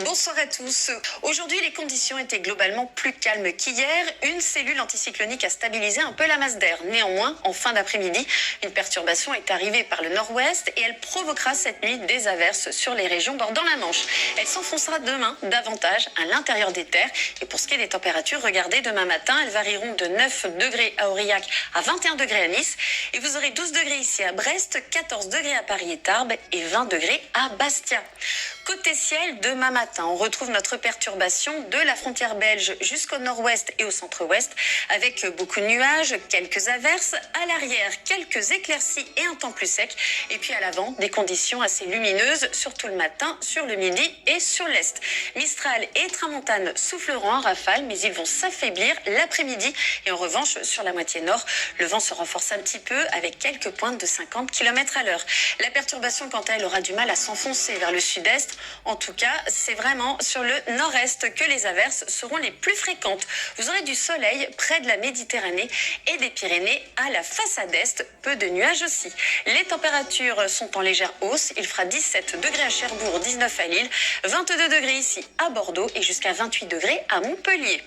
Bonsoir à tous. Aujourd'hui, les conditions étaient globalement plus calmes qu'hier. Une cellule anticyclonique a stabilisé un peu la masse d'air. Néanmoins, en fin d'après-midi, une perturbation est arrivée par le nord-ouest et elle provoquera cette nuit des averses sur les régions bordant la Manche. Elle s'enfoncera demain davantage à l'intérieur des terres. Et pour ce qui est des températures, regardez, demain matin, elles varieront de 9 degrés à Aurillac à 21 degrés à Nice. Et vous aurez 12 degrés ici à Brest, 14 degrés à Paris et Tarbes et 20 degrés à Bastia. Côté ciel, demain matin, on retrouve notre perturbation de la frontière belge jusqu'au nord-ouest et au centre-ouest, avec beaucoup de nuages, quelques averses, à l'arrière, quelques éclaircies et un temps plus sec, et puis à l'avant, des conditions assez lumineuses, surtout le matin, sur le midi et sur l'est. Mistral et tramontane souffleront en rafale, mais ils vont s'affaiblir l'après-midi, et en revanche, sur la moitié nord, le vent se renforce un petit peu, avec quelques pointes de 50 km à l'heure. La perturbation, quant à elle, aura du mal à s'enfoncer vers le sud-est. En tout cas, c'est vraiment sur le nord-est que les averses seront les plus fréquentes. Vous aurez du soleil près de la Méditerranée et des Pyrénées à la façade est, peu de nuages aussi. Les températures sont en légère hausse. Il fera 17 degrés à Cherbourg, 19 à Lille, 22 degrés ici à Bordeaux et jusqu'à 28 degrés à Montpellier.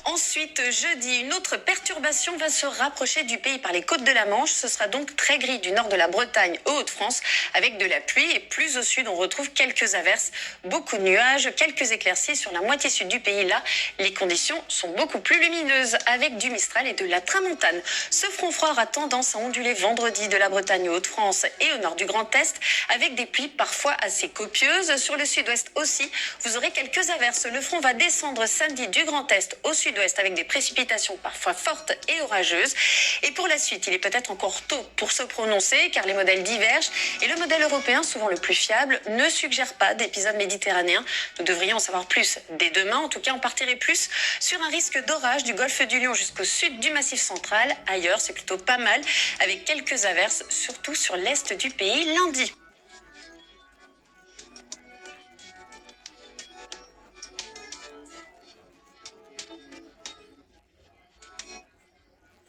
Ensuite, jeudi, une autre perturbation va se rapprocher du pays par les côtes de la Manche. Ce sera donc très gris du nord de la Bretagne aux Hauts-de-France avec de la pluie. Et plus au sud, on retrouve quelques averses, beaucoup de nuages, quelques éclaircies sur la moitié sud du pays. Là, les conditions sont beaucoup plus lumineuses avec du Mistral et de la tramontane. Ce front froid aura tendance à onduler vendredi de la Bretagne aux Hauts-de-France et au nord du Grand Est avec des pluies parfois assez copieuses. Sur le sud-ouest aussi, vous aurez quelques averses. Le front va descendre samedi du Grand Est au sud-ouest avec des précipitations parfois fortes et orageuses. Et pour la suite, il est peut-être encore tôt pour se prononcer car les modèles divergent et le modèle européen, souvent le plus fiable, ne suggère pas d'épisode méditerranéen. Nous devrions en savoir plus dès demain. En tout cas, on partirait plus sur un risque d'orage du golfe du Lion jusqu'au sud du Massif central. Ailleurs, c'est plutôt pas mal avec quelques averses, surtout sur l'est du pays lundi.